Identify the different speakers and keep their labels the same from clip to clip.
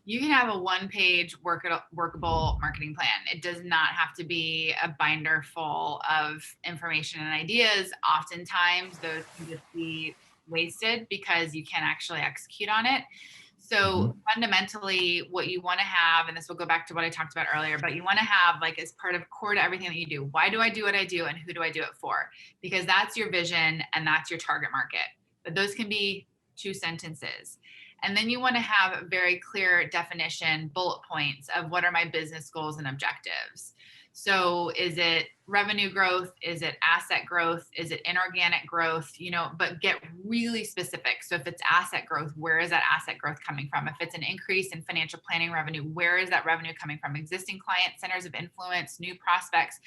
Speaker 1: You can have a one-page workable marketing plan. It does not have to be a binder full of information and ideas. Oftentimes, those can just be wasted because you can't actually execute on it.
Speaker 2: Hmm.
Speaker 1: So fundamentally, what you want to have, and this will go back to what I talked about earlier, but you want to have like as part of core to everything that you do, why do I do what I do and who do I do it for? Because that's your vision and that's your target market. But those can be two sentences. And then you want to have a very clear definition, bullet points of what are my business goals and objectives. So is it revenue growth? Is it asset growth? Is it inorganic growth? But get really specific. So if it's asset growth, where is that asset growth coming from? If it's an increase in financial planning revenue, where is that revenue coming from? Existing clients, centers of influence, new prospects.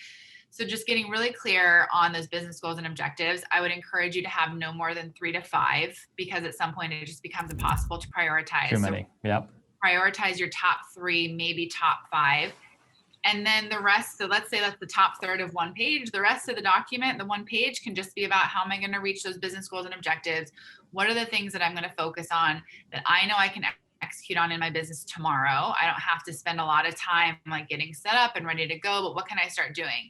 Speaker 1: So just getting really clear on those business goals and objectives. I would encourage you to have no more than 3 to 5, because at some point it just becomes impossible to prioritize.
Speaker 2: Too many. Yep.
Speaker 1: Prioritize your top 3, maybe top 5. And then the rest, so let's say that's the top third of one page. The rest of the document, the one page, can just be about how am I going to reach those business goals and objectives? What are the things that I'm going to focus on that I know I can execute on in my business tomorrow? I don't have to spend a lot of time like getting set up and ready to go, but what can I start doing?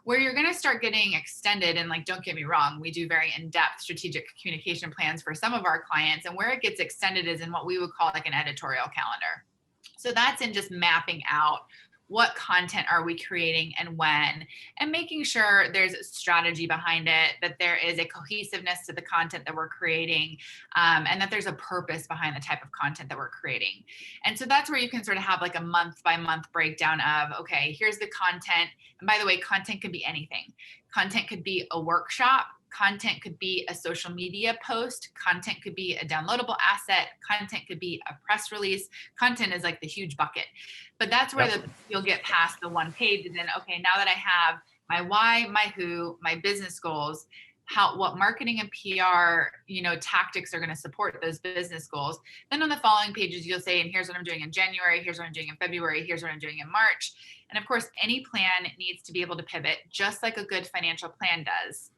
Speaker 1: Where you're going to start getting extended, and like, don't get me wrong, we do very in-depth strategic communication plans for some of our clients. And where it gets extended is in what we would call like an editorial calendar. So that's in just mapping out what content are we creating and when, and making sure there's a strategy behind it, that there is a cohesiveness to the content that we're creating, and that there's a purpose behind the type of content that we're creating. And so that's where you can sort of have like a month by month breakdown of, okay, here's the content. And by the way, content could be anything. Content could be a workshop. Content could be a social media post. Content could be a downloadable asset. Content could be a press release. Content is like the huge bucket. But that's where you'll get past the one page. And then, okay, now that I have my why, my who, my business goals, what marketing and PR, tactics are going to support those business goals. Then on the following pages, you'll say, and here's what I'm doing in January. Here's what I'm doing in February. Here's what I'm doing in March. And of course, any plan needs to be able to pivot just like a good financial plan does.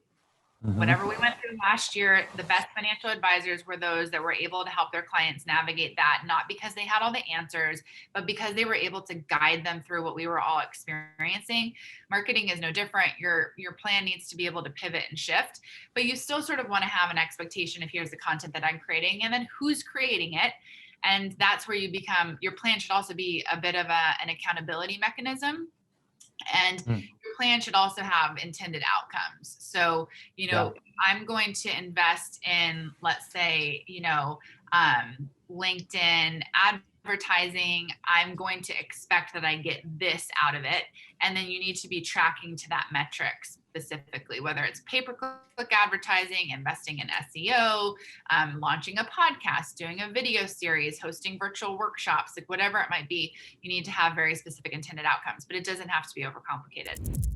Speaker 2: Mm-hmm.
Speaker 1: Whatever we went through last year, the best financial advisors were those that were able to help their clients navigate that, not because they had all the answers, but because they were able to guide them through what we were all experiencing. Marketing is no different. Your plan needs to be able to pivot and shift, but you still sort of want to have an expectation of here's the content that I'm creating and then who's creating it. And that's where your plan should also be a bit of an accountability mechanism. And your plan should also have intended outcomes. So, I'm going to invest in, let's say, LinkedIn advertising. I'm going to expect that I get this out of it. And then you need to be tracking to that metric specifically, whether it's pay-per-click advertising, investing in SEO, launching a podcast, doing a video series, hosting virtual workshops, like whatever it might be. You need to have very specific intended outcomes, but it doesn't have to be overcomplicated.